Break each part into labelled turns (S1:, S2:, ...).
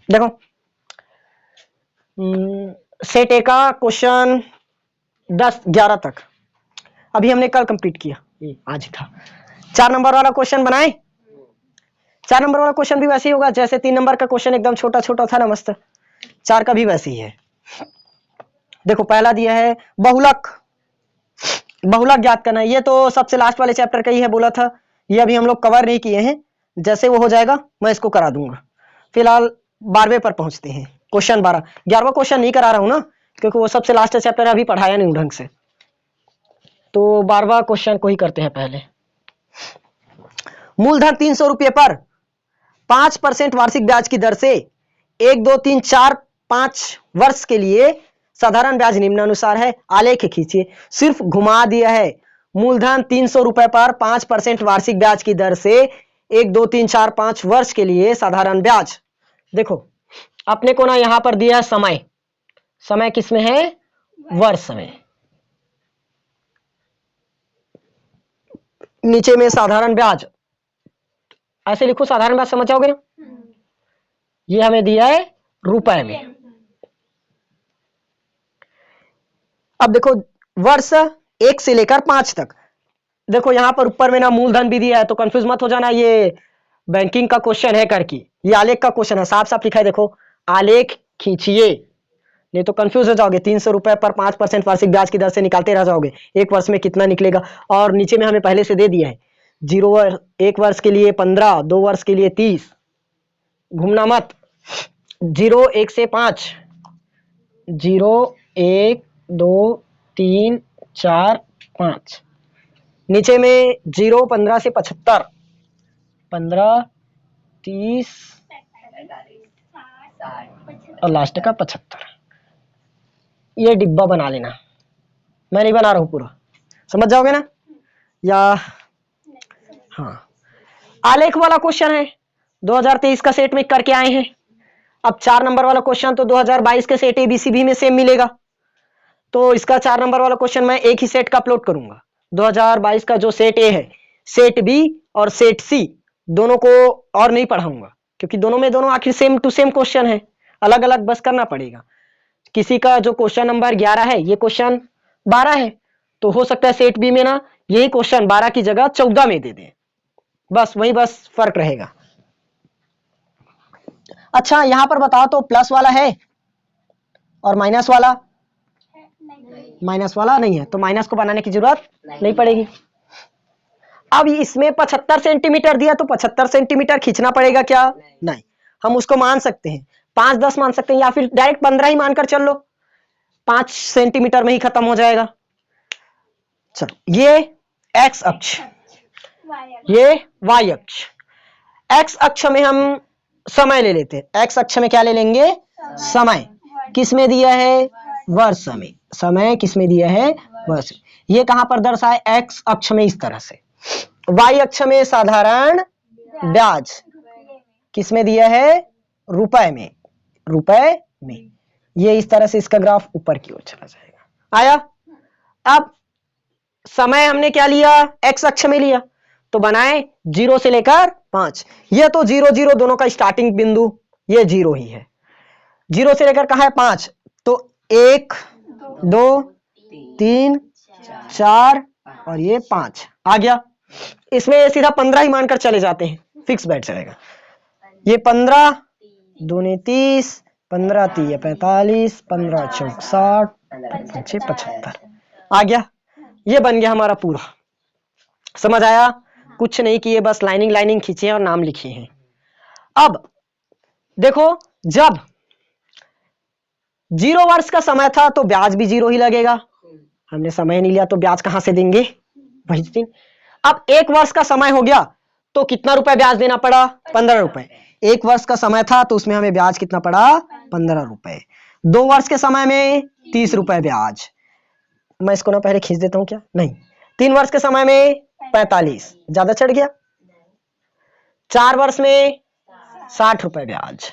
S1: देखो सेट ए का क्वेश्चन 10-11 तक अभी हमने कल कंप्लीट किया, ये आज ही था। 4 नंबर वाला क्वेश्चन बनाए। 4 नंबर वाला क्वेश्चन भी वैसे ही होगा जैसे 3 नंबर का क्वेश्चन एकदम छोटा छोटा था ना, मस्त। 4 का भी वैसे ही है। देखो पहला दिया है बहुलक, बहुलक ज्ञात करना है। ये तो सबसे लास्ट वाले चैप्टर का ही है, बोला था। ये अभी हम लोग कवर नहीं किए हैं, जैसे वो हो जाएगा मैं इसको करा दूंगा। फिलहाल 12वें पर पहुंचते हैं, क्वेश्चन 12। 11वां क्वेश्चन नहीं करा रहा हूं ना, क्योंकि वो सबसे लास्ट चैप्टर अभी पढ़ाया नहीं ढंग से, तो 12वां क्वेश्चन को ही करते हैं पहले। मूलधन 300 रुपये पर 5% वार्षिक ब्याज की दर से 1, 2, 3, 4, 5 वर्ष के लिए साधारण ब्याज निम्नानुसार है। आलेख खींचिए। सिर्फ घुमा दिया है। मूलधन 300 रुपए पर 5% वार्षिक ब्याज की दर से 1, 2, 3, 4, 5 वर्ष के लिए साधारण ब्याज। देखो अपने को ना यहां पर दिया है समय, समय किसमें है? वर्ष में। नीचे में साधारण ब्याज, ऐसे लिखो साधारण ब्याज, समझ जाओगे ना। ये हमें दिया है रुपए में। अब देखो वर्ष 1 से लेकर 5 तक। देखो यहां पर ऊपर में ना मूलधन भी दिया है, तो कंफ्यूज मत हो जाना, ये बैंकिंग का क्वेश्चन है करके। ये आलेख का क्वेश्चन है, साफ साफ लिखा है। देखो आलेख खींचिए, नहीं तो कंफ्यूज हो जाओगे। 300 रुपए पर 5% वार्षिक ब्याज की दर से निकालते रह जाओगे, एक वर्ष में कितना निकलेगा। और नीचे में हमें पहले से दे दिया है 1 वर्ष के लिए 15, 2 वर्ष के लिए 30, घूमना मत। 0, 1 से 5, 0, 1, 2, 3, 4, 5। नीचे में 0, 15 से 75, 15, 30 और लास्ट का 75। ये डिब्बा बना लेना, मैं नहीं बना रहा हूं पूरा, समझ जाओगे ना। या हाँ, आलेख वाला क्वेश्चन है, 2023 का सेट में करके आए हैं। अब 4 नंबर वाला क्वेश्चन तो 2022 के सेट एबीसीबी में सेम मिलेगा, तो इसका 4 नंबर वाला क्वेश्चन मैं एक ही सेट का अपलोड करूंगा। 2022 का जो सेट ए है, सेट बी और सेट सी दोनों को और नहीं पढ़ाऊंगा, क्योंकि दोनों में दोनों आखिर सेम टू सेम क्वेश्चन है, अलग अलग बस करना पड़ेगा। किसी का जो क्वेश्चन नंबर 11 है, ये क्वेश्चन 12 है, तो हो सकता है सेट बी में ना यही क्वेश्चन 12 की जगह 14 में दे दे, बस वही बस फर्क रहेगा। अच्छा यहां पर बताओ तो प्लस वाला है और माइनस वाला? माइनस वाला नहीं है, तो माइनस को बनाने की जरूरत नहीं पड़ेगी। अब इसमें 75 सेंटीमीटर दिया, तो 75 सेंटीमीटर खींचना पड़ेगा क्या? नहीं, हम उसको मान सकते हैं 5, 10 मान सकते हैं, या फिर डायरेक्ट 15 ही मानकर चल लो, 5 सेंटीमीटर में ही खत्म हो जाएगा। चलो ये एक्स अक्ष, ये वाई अक्ष। एक्स अक्ष में हम समय ले लेते हैं। एक्स अक्ष में क्या ले लेंगे? समय। किस में दिया है? वर्ष में। समय किस में दिया है? वर्ष। ये कहां पर दर्शाए? एक्स अक्ष में इस तरह से। वाई अक्ष में साधारण ब्याज किस में दिया है? रुपए में। रुपए में। ये इस तरह से इसका ग्राफ ऊपर की ओर चला जाएगा। आया? अब समय हमने क्या लिया? एक्स अक्ष में लिया, तो बनाए 0 से लेकर 5। ये तो 0, 0 दोनों का स्टार्टिंग बिंदु ये 0 ही है। 0 से लेकर कहां है? 5, तो 1, 2, 3, 4 और ये 5 आ गया। इसमें सीधा 15 ही मानकर चले जाते हैं, फिक्स बैठ जाएगा। ये 15, 2 ने 30, 15 3 45, 15 चौक 60, 5 75 आ गया। ये बन गया हमारा पूरा। समझ आया? कुछ नहीं किए, बस लाइनिंग लाइनिंग खींचे और नाम लिखे हैं। अब देखो जब 0 वर्ष का समय था तो ब्याज भी 0 ही लगेगा। हमने समय नहीं लिया तो ब्याज कहां से देंगे? वही दिन। अब 1 वर्ष का समय हो गया तो कितना रुपए ब्याज देना पड़ा? 15 रुपए। 1 वर्ष का समय था तो उसमें हमें ब्याज कितना पड़ा? 15 रुपए। 2 वर्ष के समय में 30 रुपए ब्याज। मैं इसको ना पहले खींच देता हूं क्या? नहीं। 3 वर्ष के समय में 45, ज्यादा चढ़ गया। 4 वर्ष में 60 रुपए ब्याज।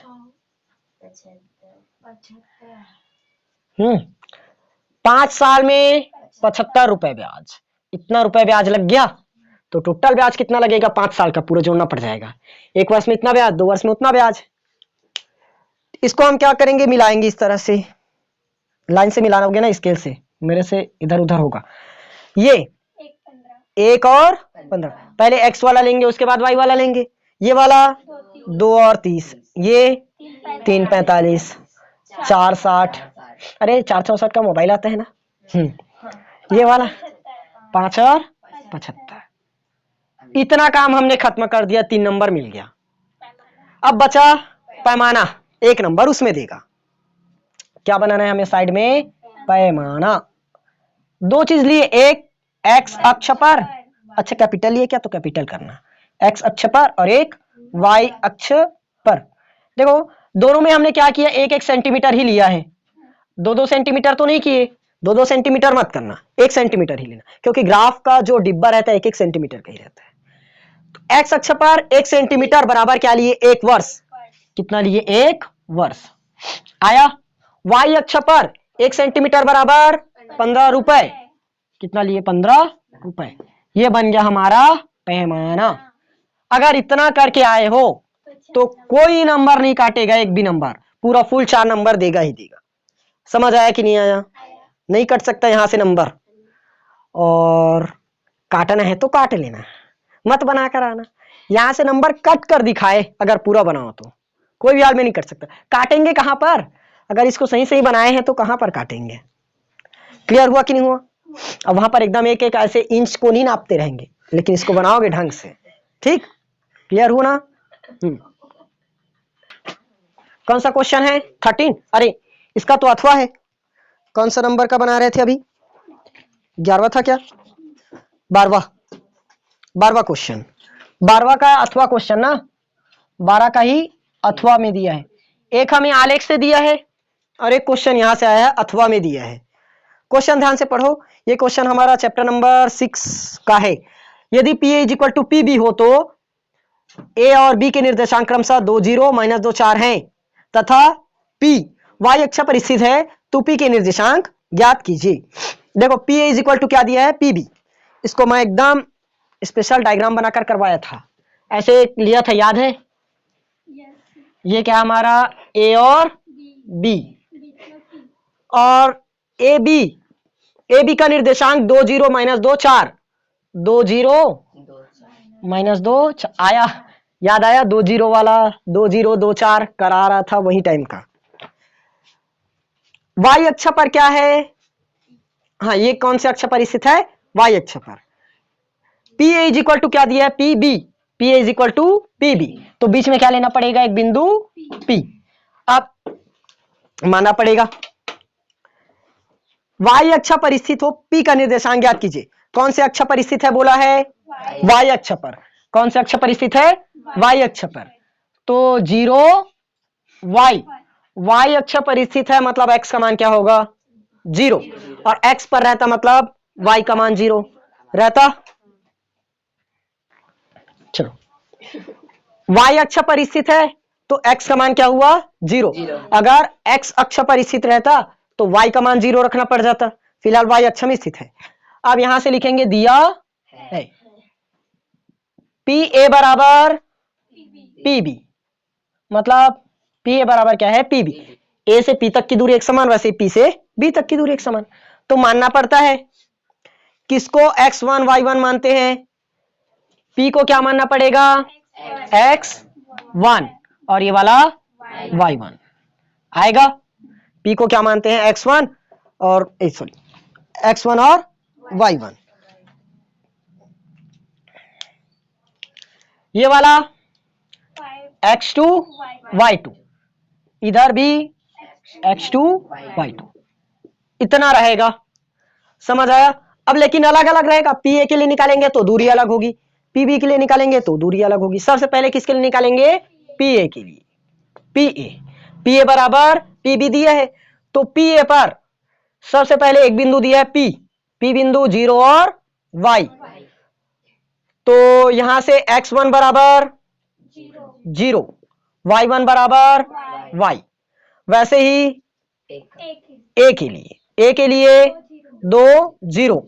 S1: 5 साल में 75 रुपए ब्याज। इतना रुपए ब्याज लग गया, तो टोटल ब्याज कितना लगेगा? 5 साल का पूरा जोड़ना पड़ जाएगा। 1 वर्ष में इतना ब्याज, 2 वर्ष में उतना ब्याज। इसको हम क्या करेंगे, मिलाएंगे इस तरह से, लाइन से मिलाना होगा ना, स्केल से, मेरे से इधर उधर होगा। ये 1 और 15, पहले x वाला लेंगे उसके बाद y वाला लेंगे। ये वाला 2 और 30, ये 3 45, 4 60, अरे 4 64 का मोबाइल आता है ना। ये वाला 5 और 75। इतना काम हमने खत्म कर दिया, 3 नंबर मिल गया। अब बचा पैमाना, 1 नंबर उसमें देगा। क्या बनाना है हमें साइड में, पैमाना। 2 चीज लिए, एक x अक्ष पर, अच्छा कैपिटल लिए क्या, तो कैपिटल करना, x अक्ष पर, और एक y अक्ष पर। देखो दोनों में हमने क्या किया, 1 1 सेंटीमीटर ही लिया है, 2 2 सेंटीमीटर तो नहीं किए। 2 2 सेंटीमीटर मत करना, 1 सेंटीमीटर ही लेना, क्योंकि ग्राफ का जो डिब्बा रहता है 1 1 सेंटीमीटर का ही रहता है। तो x अक्ष पर 1 सेंटीमीटर बराबर क्या लिए, 1 वर्ष। कितना लिए, 1 वर्ष आया। y अक्ष पर 1 सेंटीमीटर बराबर 15 रुपए, कितना लिए, 15 रुपए। ये बन गया हमारा पैमाना। अगर इतना करके आए हो तो कोई नंबर नहीं काटेगा, एक भी नंबर, पूरा फुल 4 नंबर देगा ही देगा। समझ आया कि नहीं आया? नहीं कट सकता यहां से नंबर, और काटना है तो काट लेना, मत बना कर आना। यहां से नंबर कट कर दिखाए अगर पूरा बनाओ तो, कोई भी हाल में नहीं कट सकता। काटेंगे कहां पर, अगर इसको सही सही बनाए हैं तो कहां पर काटेंगे। क्लियर हुआ कि नहीं हुआ? अब वहां पर एकदम एक एक ऐसे इंच को नहीं नापते रहेंगे, लेकिन इसको बनाओगे ढंग से, ठीक? क्लियर हुआ ना? कौन सा क्वेश्चन है, 13? अरे इसका तो अथवा है। कौन सा नंबर का बना रहे थे अभी, 11वां था क्या, 12वां क्वेश्चन, 12वां का अथवा क्वेश्चन ना, 12 का ही अथवा में दिया है। एक हमें आलेख से दिया है और एक क्वेश्चन यहां से आया है, अथवा में दिया है। क्वेश्चन ध्यान से पढ़ो, ये क्वेश्चन हमारा चैप्टर नंबर 6 का है। यदि P A equal to P B हो तो ए और बी के निर्देशांक क्रमशः 2 0 - 2 4 हैं, तथा पी वाई अक्ष पर स्थित है, तो पी के निर्देशांक ज्ञात कीजिए। देखो पी ए इक्वल टू क्या दिया है, पी बी। इसको मैं एकदम स्पेशल डायग्राम बनाकर करवाया था, ऐसे लिया था, याद है? ये क्या हमारा ए और बी, और ए बी का निर्देशांक 2 0 - 2 4, 2 0 - 2 आया, याद आया? 2 0 वाला, 2 0 2 4 करा रहा था वही टाइम का। वाई अक्ष पर क्या है, हाँ ये कौन से अक्ष पर स्थित है, वाई अक्ष पर। पी ए इक्वल टू क्या दिया है, P B, P A equal to P B, तो बीच में क्या लेना पड़ेगा, एक बिंदु पी। अब मानना पड़ेगा वाई अक्ष पर स्थित हो, पी का निर्देशांक ज्ञात कीजिए। कौन से अक्ष पर स्थित है बोला है, वाई अक्ष पर। कौन से अक्ष पर स्थित है, वाई अक्ष पर। तो 0 वाई अक्ष पर स्थित है, मतलब x का मान क्या होगा, 0, और x पर रहता मतलब y का मान 0 रहता। चलो y अक्ष पर स्थित है तो x का मान क्या हुआ, 0। अगर x अक्ष पर स्थित रहता तो y का मान 0 रखना पड़ जाता। फिलहाल y अक्ष में स्थित है। अब यहां से लिखेंगे दिया है पी ए बराबर पी बी, मतलब पी ए बराबर क्या है, पी बी। ए से पी तक की दूरी एक समान, वैसे पी से बी तक की दूरी एक समान। तो मानना पड़ता है किसको, x1 y1 मानते हैं, पी को क्या मानना पड़ेगा, x1, और ये वाला y1 आएगा। पी को क्या मानते हैं, x1 और x1 और y1। ये वाला x2 y2, इधर भी x2 y2, इतना रहेगा। समझ आया? अब लेकिन अलग अलग रहेगा, पी ए के लिए निकालेंगे तो दूरी अलग होगी, पी बी के लिए निकालेंगे तो दूरी अलग होगी। सबसे पहले किसके लिए निकालेंगे, पी ए के लिए। पी ए बराबर पी बी दिया है, तो पी ए पर सबसे पहले एक बिंदु दिया है पी बिंदु 0 और y, तो यहां से x1 बराबर 0, y1 बराबर y। वैसे ही ए के लिए 2 0,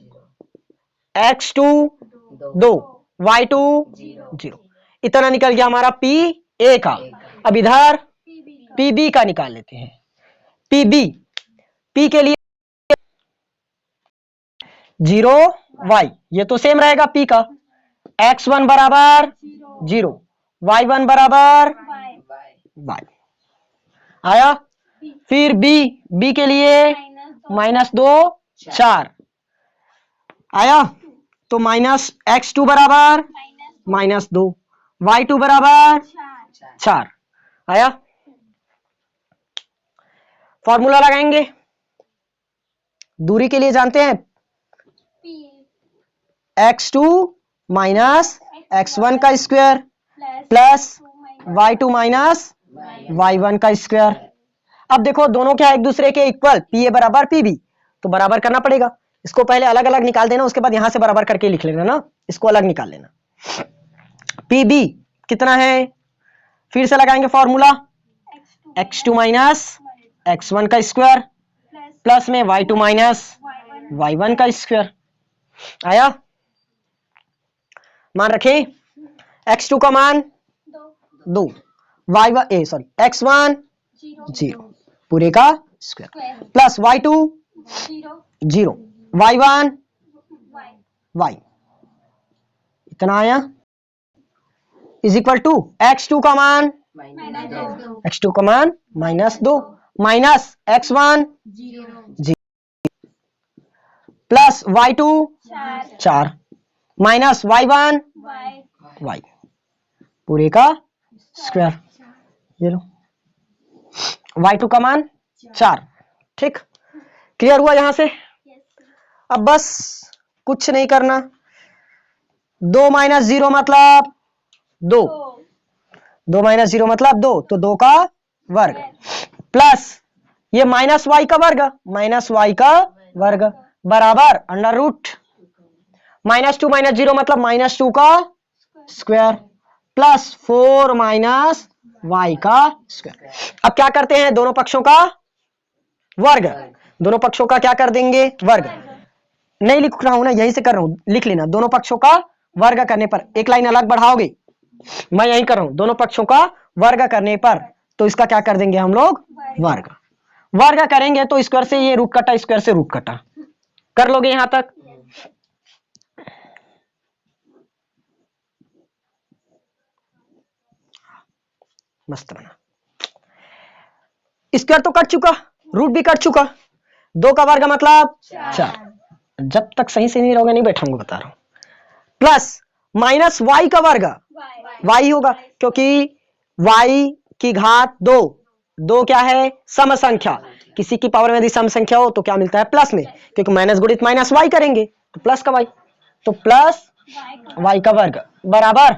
S1: x2 2, y2 0, इतना निकल गया हमारा पी ए का। अब इधर पी बी का निकाल लेते हैं। पी बी, पी के लिए 0 y, ये तो सेम रहेगा पी का। x1 बराबर 0, y1 बराबर y आया। फिर बी, बी के लिए -2 4 आया। तो -x2 बराबर -2, y2 बराबर 4 आया। फॉर्मूला लगाएंगे, दूरी के लिए जानते हैं x2 माइनस x1 का square plus y2 minus y1 का स्क्वायर। अब देखो दोनों क्या एक दूसरे के इक्वल, पी ए बराबर पी बी, तो बराबर करना पड़ेगा। इसको पहले अलग अलग निकाल देना, उसके बाद यहां से बराबर करके लिख लेना ना, इसको अलग निकाल लेना। पी बी कितना है, फिर से लगाएंगे फॉर्मूला x2 माइनस x1 का स्क्वायर प्लस में y2 माइनस y1 का स्क्वायर आया। मान रखें x2 का मान 2, x1 0 पूरे का square plus y2 0, y1 y, इतना आया इज इक्वल टू x2 का मान -2 minus x1 0 plus y2 4 minus y1 y पूरे का स्क्वायर। ये लो y2 का मान 4। ठीक, क्लियर हुआ यहां से। अब बस कुछ नहीं करना, 2 माइनस 0 मतलब 2, 2 माइनस 0 मतलब 2, तो 2 का वर्ग प्लस ये माइनस y का वर्ग बराबर अंडर रूट -2 माइनस 0 मतलब -2 का स्क्वायर प्लस 4 माइनस y का स्क्वायर। अब क्या करते हैं, दोनों पक्षों का वर्ग, दोनों पक्षों का क्या कर देंगे वर्ग। नहीं लिख रहा हूं ना, यहीं से कर रहा हूं, लिख लेना। दोनों पक्षों का वर्ग करने पर, एक लाइन अलग बढ़ाओगे, मैं यहीं कर रहा हूं, दोनों पक्षों का वर्ग करने पर तो इसका क्या कर देंगे हम लोग वर्ग करेंगे तो स्क्वायर से ये रूट कटा, स्क्वायर से रूट कटा, कर लोगे यहां तक। मस्त बना, स्क्वायर तो कट चुका, रूट भी कट चुका, 2 का वर्ग मतलब 4। जब तक सही से नहीं रहोगे नहीं बैठाऊंगा, बता रहा हूं। प्लस माइनस y का वर्ग y होगा, क्योंकि y की घात 2, 2 क्या है सम संख्या, किसी की पावर में यदि सम संख्या हो तो क्या मिलता है प्लस में, क्योंकि माइनस गुणित माइनस y करेंगे तो प्लस का y, तो प्लस y का वर्ग बराबर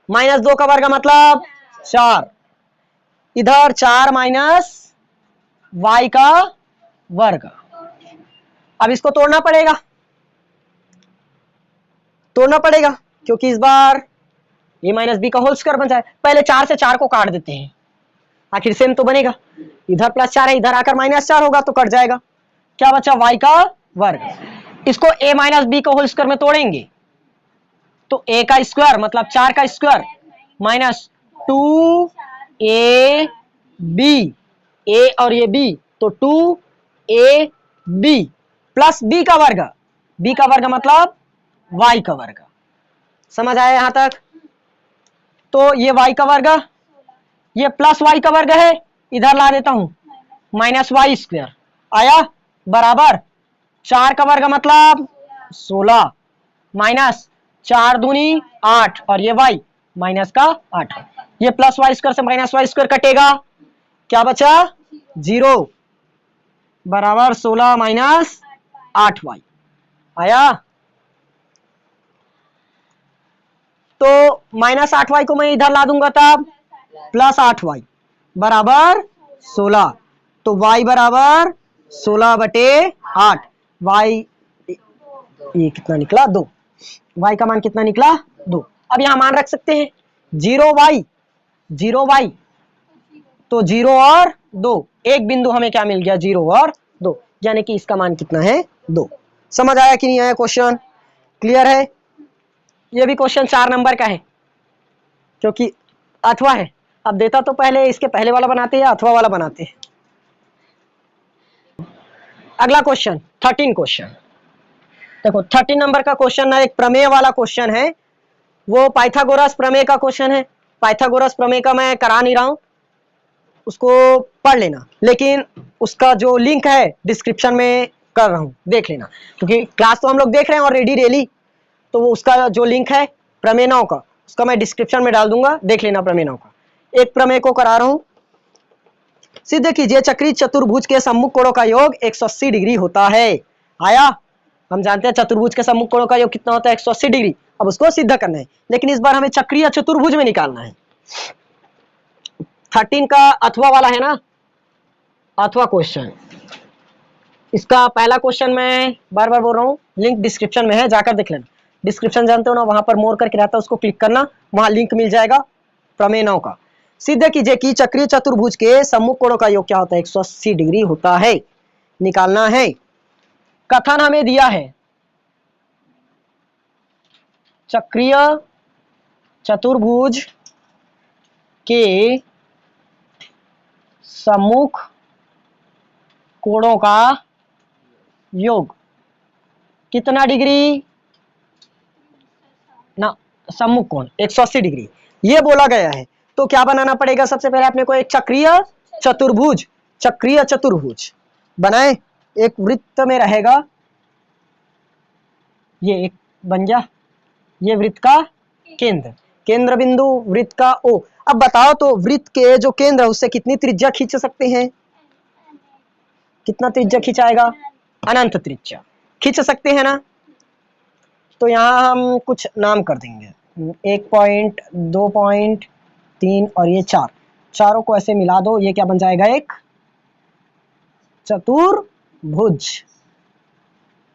S1: -2 का वर्ग मतलब 4, इधर 4 माइनस y का वर्ग। अब इसको तोड़ना पड़ेगा क्योंकि इस बार a माइनस बी का होल स्क्वायर बन जाए। पहले 4 से 4 को काट देते हैं, आखिर सेम तो बनेगा। इधर +4 है, इधर आकर -4 होगा तो कट जाएगा, क्या बचा y का वर्ग। इसको a माइनस बी का होल स्क्वायर में तोड़ेंगे तो a का स्क्वायर मतलब 4 का स्क्वायर माइनस 2ab, a और ये b तो 2ab प्लस b का वर्ग मतलब y का वर्ग। समझ आया यहां तक। तो ये y का वर्ग, ये प्लस y का वर्ग है, इधर ला देता हूं -y स्क्वायर आया बराबर 4 का वर्ग मतलब 16 माइनस 4 दूनी 8 और ये y माइनस का 8, ये प्लस y स्क्वायर से माइनस y स्क्वायर कटेगा, क्या बचा 0 बराबर 16 माइनस 8y आया। तो -8y को मैं इधर ला दूंगा तब +8y बराबर 16, तो y बराबर 16/8, y ये कितना निकला 2, y का मान कितना निकला 2। अब यहां मान रख सकते हैं 0y तो 0 और 2, एक बिंदु हमें क्या मिल गया 0 और 2, यानी कि इसका मान कितना है 2। समझ आया कि नहीं आया क्वेश्चन, क्लियर है। ये भी क्वेश्चन 4 नंबर का है क्योंकि 8वां है, अब देता तो पहले इसके पहले वाला बनाते या अथवा वाला बनाते। अगला क्वेश्चन 13 क्वेश्चन देखो 13 नंबर का क्वेश्चन ना एक प्रमेय वाला क्वेश्चन है, वो पाइथागोरस प्रमेय का क्वेश्चन है। पाइथागोरस प्रमेय का मैं करा नहीं रहा हूं, उसको पढ़ लेना, लेकिन उसका जो लिंक है डिस्क्रिप्शन में कर रहा हूं, देख लेना, क्योंकि क्लास तो हम लोग देख रहे हैं ऑलरेडी डेली, तो वो उसका जो लिंक है प्रमेयों का उसका मैं डिस्क्रिप्शन में डाल दूंगा, देख लेना प्रमेयों का। एक प्रमेय को करा रहा हूं। सिद्ध कीजिए चक्रीय चतुर्भुज के सम्मुख कोणों का योग 180 डिग्री होता है। आया, हम जानते हैं चतुर्भुज के सम्मुख कोणों का योग कितना होता है 180 डिग्री। अब उसको सिद्ध करना है, लेकिन इस बार हमें चक्रीय चतुर्भुज में निकालना है। 13 का अथवा वाला है ना, अथवा क्वेश्चन, इसका पहला क्वेश्चन मैं बार बार बोल रहा हूँ, लिंक डिस्क्रिप्शन में है, जाकर देख लेना। डिस्क्रिप्शन जानते हो ना, वहां पर मोर करके रहता है, उसको क्लिक करना, वहां लिंक मिल जाएगा प्रमेय 9 का। सिद्ध कीजिए कि चक्रीय चतुर्भुज के सम्मुख कोणों का योग क्या होता है 180 डिग्री होता है, निकालना है। कथन हमें दिया है चक्रीय चतुर्भुज के सम्मुख कोणों का योग कितना डिग्री ना, सम्मुख कोण 180 डिग्री ये बोला गया है। तो क्या बनाना पड़ेगा, सबसे पहले अपने को एक चक्रीय चतुर्भुज, चक्रीय चतुर्भुज बनाए, एक वृत्त में रहेगा, ये एक बन गया, ये वृत्त का केंद्र, केंद्र बिंदु वृत्त का ओ। अब बताओ तो वृत्त के जो केंद्र है उससे कितनी त्रिज्या खींच सकते हैं, कितना त्रिज्या खिंचाएगा, अनंत त्रिज्या खींच सकते हैं ना। तो यहाँ हम कुछ नाम कर देंगे, 1 पॉइंट, 2 पॉइंट, 3 और ये 4, चारों को ऐसे मिला दो, ये क्या बन जाएगा एक चतुर्भुज,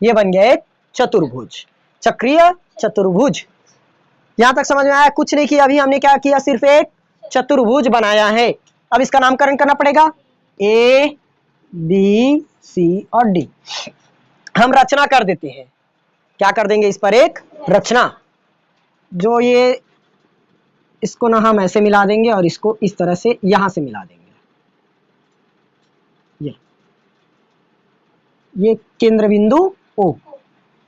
S1: ये बन गया एक चतुर्भुज, चक्रीय चतुर्भुज। यहां तक समझ में आया, कुछ नहीं किया अभी हमने, क्या किया, सिर्फ एक चतुर्भुज बनाया है। अब इसका नामकरण करना पड़ेगा, ए बी सी और डी, हम रचना कर देते हैं, क्या कर देंगे इस पर एक रचना, जो ये इसको ना हम ऐसे मिला देंगे और इसको इस तरह से यहां से मिला देंगे, ये केंद्र बिंदु ओ,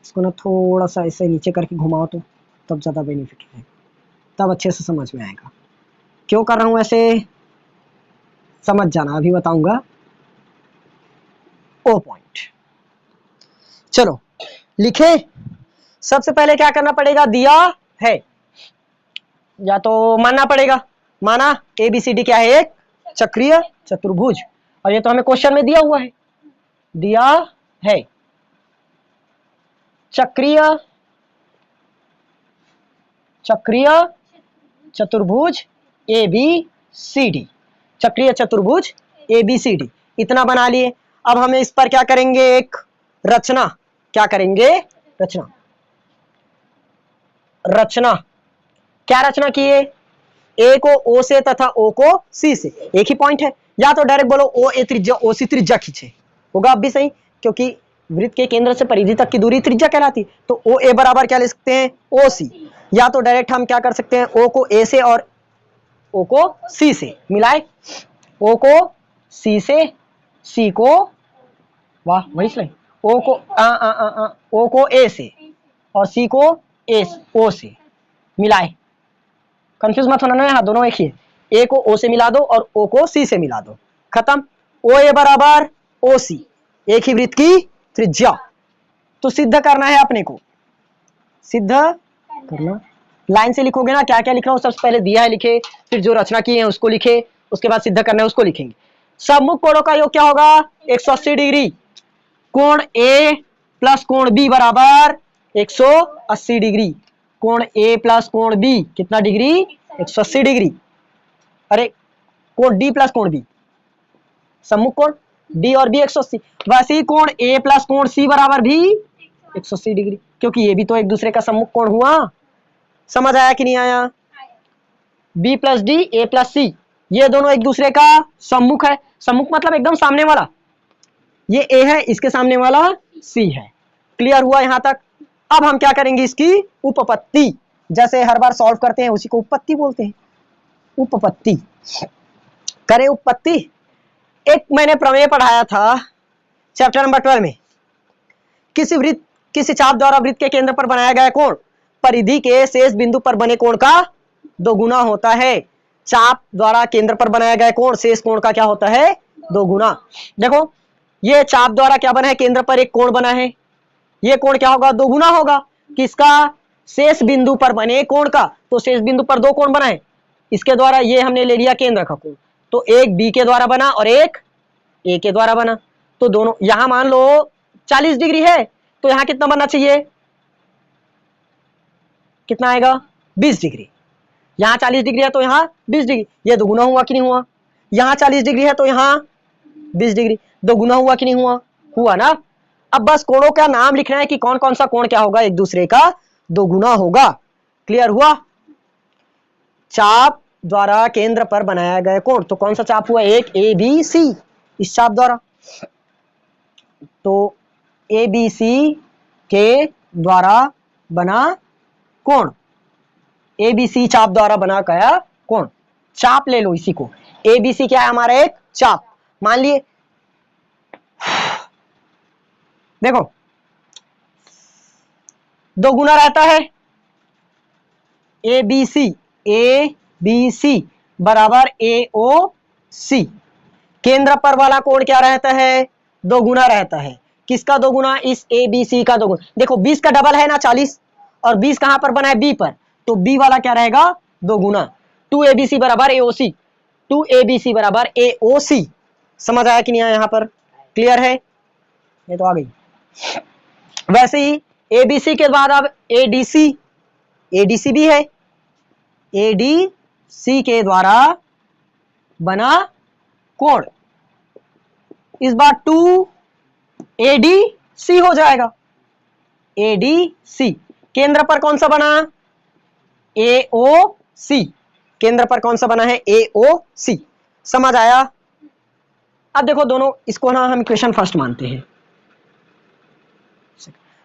S1: इसको ना थोड़ा सा ऐसे नीचे करके घुमाओ तो तब ज्यादा बेनिफिट है, तब अच्छे से समझ में आएगा। क्यों कर रहा हूं ऐसे, समझ जाना, अभी बताऊंगा। ओ पॉइंट, चलो लिखे। सबसे पहले क्या करना पड़ेगा, दिया है या तो मानना पड़ेगा, माना ABCD क्या है, एक चक्रीय चतुर्भुज, और ये तो हमें क्वेश्चन में दिया हुआ है, दिया है चक्रीय चतुर्भुज ABCD, चक्रीय चतुर्भुज ABCD, इतना बना लिए। अब हमें इस पर क्या करेंगे, एक रचना, क्या करेंगे, रचना, रचना क्या रचना किए, ए को ओ से तथा ओ को सी से, एक ही पॉइंट है, या तो डायरेक्ट बोलो ओ ए त्रिज्या ओ सी त्रिज्या खींचे, होगा अब भी सही, क्योंकि वृत्त के केंद्र से परिधि तक की दूरी त्रिज्या कहलाती। तो ओ ए बराबर क्या ले सकते हैं, ओ सी, या तो डायरेक्ट हम क्या कर सकते हैं, ओ को ए से और ओ को सी से मिलाए, ओ को सी से, सी को, वाह वही सही, ओ को ओ को ए से और सी को ए ओ से मिलाए, कंफ्यूज मत होना ना, यहाँ दोनों एक ही है, ए को ओ से मिला दो और ओ को सी से मिला दो, खत्म, ओ ए बराबर ओ सी, एक ही वृत्त की त्रिज्या। तो सिद्ध करना है अपने को, सिद्ध करना, लाइन से लिखोगे ना, क्या क्या लिख रहा हूं, सबसे पहले दिया है लिखे, फिर जो रचना की है उसको लिखे, उसके बाद सिद्ध करना है उसको लिखेंगे। सम्मुख कोणों का योग क्या होगा 180 डिग्री, कोण ए प्लस कोण बी बराबर 180 डिग्री, कोण ए प्लस कोण बी कितना डिग्री 180 डिग्री, अरे कोण डी प्लस कोण बी, सम्मुख कोण डी और बी 180, वैसे ही कोण ए प्लस कोण सी बराबर भी 180 डिग्री, क्योंकि ये भी तो एक दूसरे का सम्मुख कोण हुआ। समझ आया कि नहीं आया, B plus D A plus C, ये दोनों एक दूसरे का सम्मुख है, सम्मुख मतलब एकदम सामने वाला, ये ए है, इसके सामने वाला सी है, क्लियर हुआ यहां तक। अब हम क्या करेंगे, इसकी उपपत्ति, जैसे हर बार सॉल्व करते हैं उसी को उपपत्ति बोलते हैं, उपपत्ति। करें उत्पत्ति। एक मैंने प्रमेय पढ़ाया था चैप्टर नंबर 12 में, किसी चाप द्वारा वृत्त के केंद्र पर बनाया गया कोण परिधि के शेष बिंदु पर बने कोण का दोगुना होता है। चाप द्वारा केंद्र पर बनाया गया कोण शेष कोण का क्या होता है? दोगुना। देखो ये चाप द्वारा क्या बना है? केंद्र पर एक कोण बना है, ये कोण क्या होगा? दोगुना होगा। किसका? शेष बिंदु पर बने कोण का। तो शेष बिंदु पर दो कोण बना है, इसके द्वारा ये हमने ले लिया केंद्र का कोण, तो एक बी के द्वारा बना और एक ए के द्वारा बना। तो दोनों यहां मान लो 40 डिग्री है, तो यहां कितना बनना चाहिए? कितना आएगा? 20 डिग्री। यहां 40 डिग्री है तो यहां 20 डिग्री। ये दोगुना हुआ कि नहीं हुआ? यहां 40 डिग्री है तो यहां 20 डिग्री। दोगुना हुआ कि नहीं हुआ? हुआ ना। अब बस कोणों का नाम लिखना है कि कौन कौन सा कोण क्या होगा? एक दूसरे का दोगुना होगा। क्लियर हुआ? चाप द्वारा केंद्र पर बनाया गया कोण, तो कौन सा चाप हुआ? एक ए बी सी, इस चाप द्वारा। तो ए बी सी के द्वारा बना कोण, ए बी सी चाप द्वारा बना गया कोण। चाप ले लो इसी को, ए बी सी क्या है हमारा? एक चाप। मान लिए देखो दोगुना रहता है ए बी सी बराबर ए ओ सी। केंद्र पर वाला कोण क्या रहता है? दोगुना रहता है। किसका दोगुना? इस ए बी सी का दोगुना। देखो 20 का डबल है ना 40, और 20 कहां पर बना है? बी पर, तो बी वाला क्या रहेगा? दोगुना। 2abc बराबर AOC, 2abc बराबर AOC। समझ आया कि नहीं आया? यहां पर क्लियर है? ये तो आ गई। वैसे ही ABC के बाद अब ADC भी है। ADC के द्वारा बना कोण इस बार 2ADC हो जाएगा। ADC केंद्र पर कौन सा बना? AOC। केंद्र पर कौन सा बना है? AOC। समझ आया? अब देखो दोनों, इसको ना हम इक्वेशन फर्स्ट मानते हैं।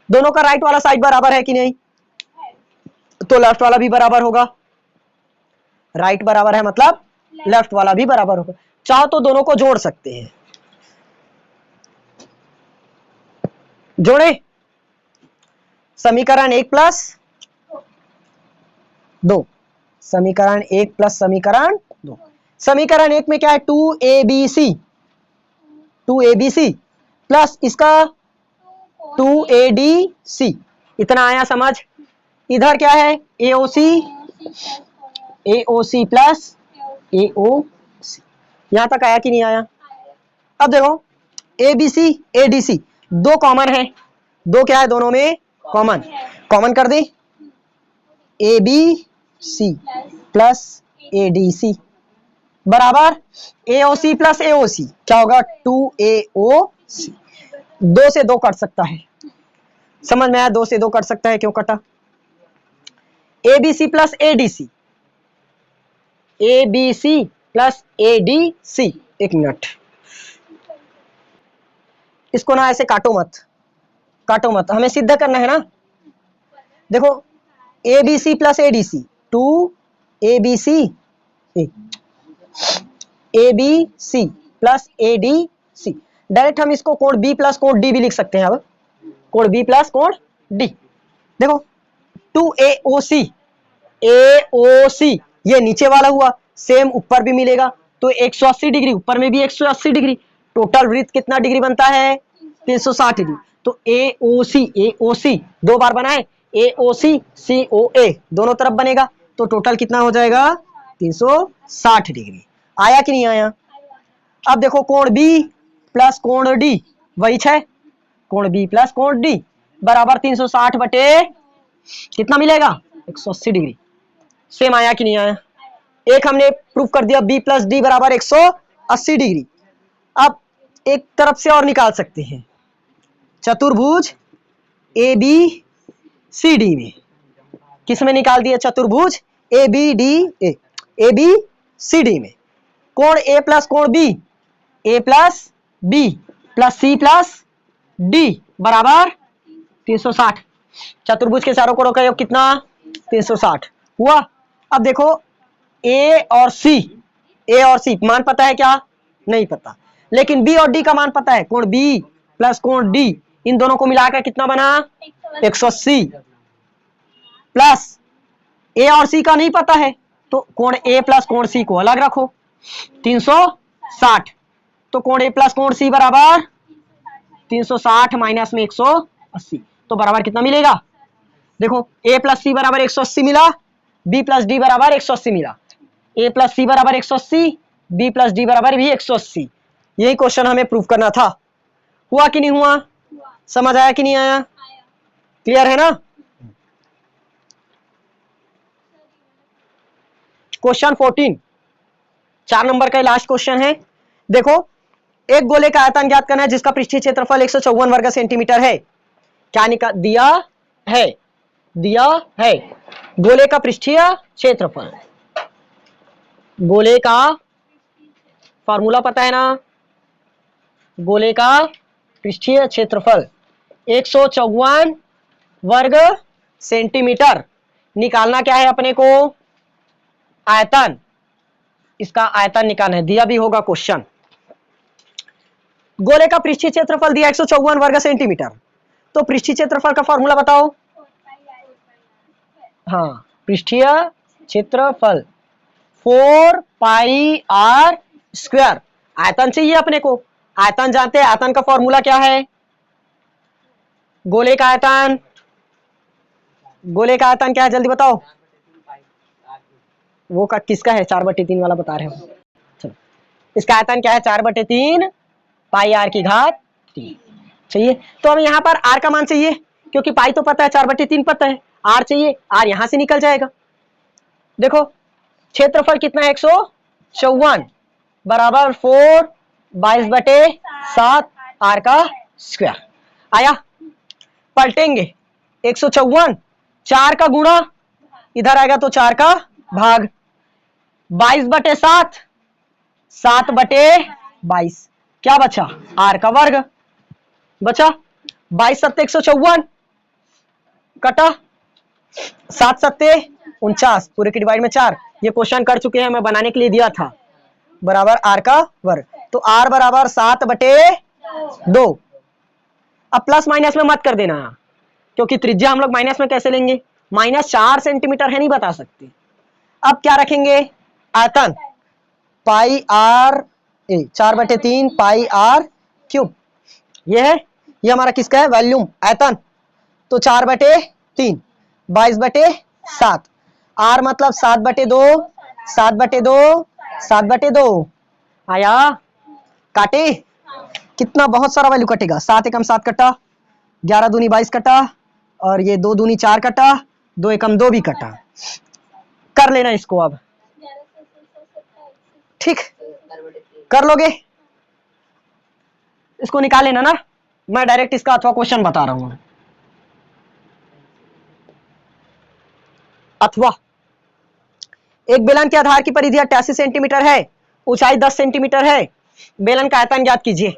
S1: दोनों का राइट वाला साइड बराबर है कि नहीं? तो लेफ्ट वाला भी बराबर होगा। राइट बराबर है मतलब लेफ्ट वाला भी बराबर होगा। चाहो तो दोनों को जोड़ सकते हैं। जोड़े समीकरण 1 प्लस 2, समीकरण 1 प्लस समीकरण 2। समीकरण 1 में क्या है? 2abc प्लस इसका 2adc, इतना आया समझ? इधर क्या है? AOC plus AOC। यहां तक आया कि नहीं आया? अब देखो ABC ADC दो कॉमन है, दो क्या है? दोनों में कॉमन, कॉमन कर दे। ABC प्लस ADC बराबर AOC प्लस AOC क्या होगा? 2AOC। दो से दो कट सकता है। समझ में आया? दो से दो कट सकता है। क्यों कटा? ABC plus ADC, ABC plus ADC। एक मिनट, इसको ना ऐसे काटो मत, काटो मत, हमें सिद्ध करना है ना। देखो ABC plus ADC 2ABC, ABC plus ADC। Direct हम इसको कोण B प्लस कोण D भी लिख सकते हैं। अब कोण B प्लस कोण D। देखो 2AOC, AOC ये नीचे वाला हुआ, सेम ऊपर भी मिलेगा, तो 180 डिग्री, ऊपर में भी 180 डिग्री। टोटल वृत्त कितना डिग्री बनता है? 360 डिग्री। तो AOC दो बार बनाए, AOC COA दोनों तरफ बनेगा, तो टोटल कितना हो जाएगा? 360 डिग्री। आया कि नहीं आया? अब देखो कोण B प्लस कोण D वही है, कोण B प्लस कोण D बराबर 360 बटे कितना मिलेगा? 180 डिग्री। सेम आया कि नहीं आया? एक हमने प्रूफ कर दिया B प्लस D बराबर 180 डिग्री। अब एक तरफ से और निकाल सकते हैं, चतुर्भुज ABCD में। किस में निकाल दिया? चतुर्भुज ABCD में। कोण A प्लस कोण B, A plus B plus C plus D बराबर 360। चतुर्भुज के चारों कोणों का योग कितना? 360 हुआ। अब देखो A और C ए और सी मान पता है क्या? नहीं पता, लेकिन बी और डी का मान पता है। कोण बी प्लस कोण डी, इन दोनों को मिलाकर कितना बना? 180। प्लस ए और सी का नहीं पता है, तो कोण ए प्लस कोण सी को अलग रखो, 360। तो कोण ए प्लस कोण सी बराबर 360 माइनस में 180, तो बराबर कितना मिलेगा? देखो ए प्लस सी बराबर 180 मिला, बी प्लस डी बराबर 180 मिला। ए प्लस सी बराबर 180, बी प्लस डी बराबर भी 180। यही क्वेश्चन हमें प्रूव करना था। हुआ कि नहीं हुआ? समझ आया कि नहीं आया? क्लियर है ना? क्वेश्चन 14, 4 नंबर का लास्ट क्वेश्चन है। देखो, एक गोले का आयतन ज्ञात करना है जिसका पृष्ठीय क्षेत्रफल 154 वर्ग सेंटीमीटर है। क्या निकाल दिया है? दिया है गोले का पृष्ठीय क्षेत्रफल। गोले का फॉर्मूला पता है ना? गोले का पृष्ठीय क्षेत्रफल 154 वर्ग सेंटीमीटर। निकालना क्या है अपने को? आयतन। इसका आयतन निकालना है, दिया भी होगा क्वेश्चन। गोले का पृष्ठीय क्षेत्रफल दिया 154 वर्ग सेंटीमीटर, तो पृष्ठीय क्षेत्रफल का फॉर्मूला बताओ। हाँ, पृष्ठीय क्षेत्रफल 4 पाई आर स्क्वायर। आयतन चाहिए अपने को, आयतन जानते हैं। आयतन का फॉर्मूला क्या है? गोले का आयतन, गोले का आयतन क्या है जल्दी बताओ। वो का किसका है? 4/3 वाला बता रहे हो। चलो, इसका आयतन क्या है? 4/3 पाई आर की घात 3 चाहिए। तो हमें यहाँ पर आर का मान चाहिए, क्योंकि पाई तो पता है, 4/3 पता है। आर चाहिए, आर यहां से निकल जाएगा। देखो क्षेत्रफल कितना है? 154 बराबर 4 22/7 आर का स्क्वायर आया। पलटेंगे 154, 4 का गुणा इधर आएगा तो 4 का भाग, 22/7 7/22, क्या बचा? आर का वर्ग बचा। 22 सत्ते 154 कटा, 7 सत्ते 49, पूरे की डिवाइड में 4। ये क्वेश्चन कर चुके हैं, मैं बनाने के लिए दिया था, बराबर आर का वर्ग। तो आर बराबर 7/2। अब प्लस माइनस में मत कर देना, क्योंकि त्रिज्या हम लोग माइनस में कैसे लेंगे? -4 सेंटीमीटर है, नहीं बता सकते। अब क्या रखेंगे? आयतन पाई आर 4/3 पाई आर क्यूब। ये है, ये हमारा किसका है? वॉल्यूम, आयतन। तो 4/3 22/7, आर मतलब 7/2 7/2 7/2 आया। काटे कितना? बहुत सारा वैल्यू कटेगा। 7 एकम 7 कटा, 11 दूनी 22 कटा, और ये 2 दूनी 4 कटा, 2 एकम 2 भी कटा। कर लेना इसको अब, ठीक कर लोगे? इसको निकाल लेना ना, मैं डायरेक्ट इसका अथवा क्वेश्चन बता रहा हूं। अथवा एक बेलन के आधार की परिधि 88 सेंटीमीटर है, ऊंचाई 10 सेंटीमीटर है। बेलन का आयतन ज्ञात कीजिए।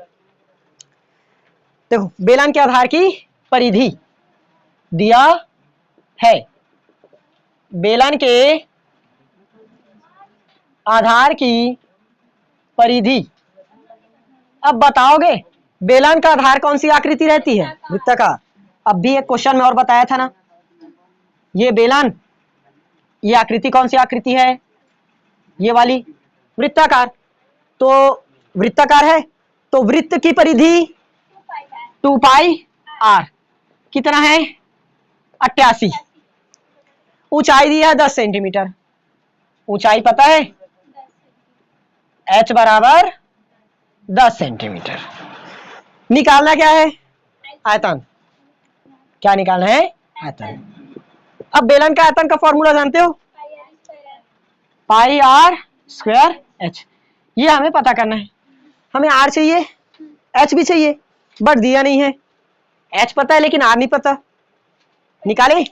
S1: देखो, बेलन के आधार की परिधि दिया है, बेलन के आधार की परिधि। अब बताओगे बेलन का आधार कौन सी आकृति रहती है? वृत्ताकार। अब भी एक क्वेश्चन में और बताया था ना, ये बेलन, ये आकृति कौन सी आकृति है? ये वाली, वृत्ताकार। तो वृत्ताकार है, तो वृत्त की परिधि 2 पाई आर कितना है? 88। ऊंचाई दी है 10 सेंटीमीटर। ऊंचाई पता है? h बराबर 10 सेंटीमीटर। निकालना क्या है? आयतन। क्या निकालना है? आयतन। अब बेलन का आयतन का फॉर्मूला जानते हो? पाई आर स्क्वायर एच। ये हमें पता करना है। हमें आर चाहिए, एच भी चाहिए, बट दिया नहीं है। एच पता है लेकिन आर नहीं पता। निकाले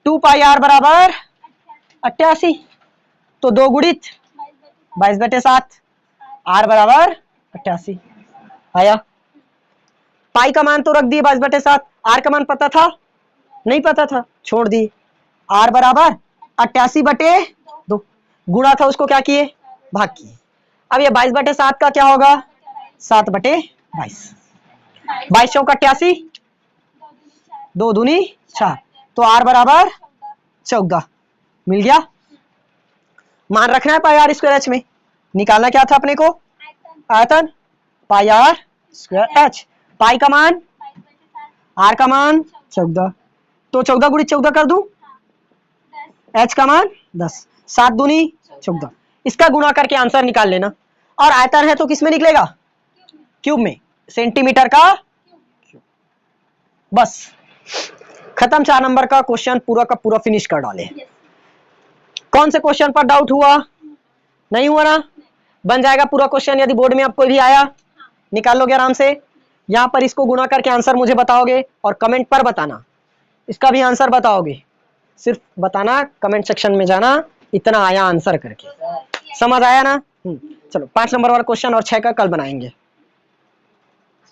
S1: 2 पाई आर बराबर 88, तो 2 गुणित 22/7, आर बराबर 88 आया। पाई का मान तो रख दिए 22/7, आर का मान पता था? नहीं पता था, छोड़ दिए। आर बराबर 88/2, गुणा था उसको क्या किए, भाग किए। अब ये 22/7 का क्या होगा, 7/22। 22 चौक 88, 2 दूनी 4, तो आर बराबर 14 मिल गया। मान रखना है पाई आर स्क्वायर एच में, निकालना क्या था अपने को, आयतन, पाई आर स्क्वायर एच। पाई का मान, आर का मान 14, तो 14 गुणित 14 कर दूं, एच का मान 10, 7 दूनी 14। इसका गुणा करके आंसर निकाल लेना। और आयतन है तो किस में निकलेगा, क्यूब में, सेंटीमीटर का क्यूब। बस खत्म, 4 नंबर का क्वेश्चन पूरा का पूरा फिनिश कर डाले। कौन से क्वेश्चन पर डाउट हुआ, नहीं हुआ ना, बन जाएगा पूरा क्वेश्चन। यदि बोर्ड में आपको भी आया निकाल लोगे आराम से। यहां पर इसको गुणा करके आंसर मुझे बताओगे और कमेंट पर बताना, इसका भी आंसर बताओगे, सिर्फ बताना, कमेंट सेक्शन में जाना इतना आया आंसर करके। समझ आया ना। चलो 5 नंबर वाला क्वेश्चन और 6 का कल बनाएंगे।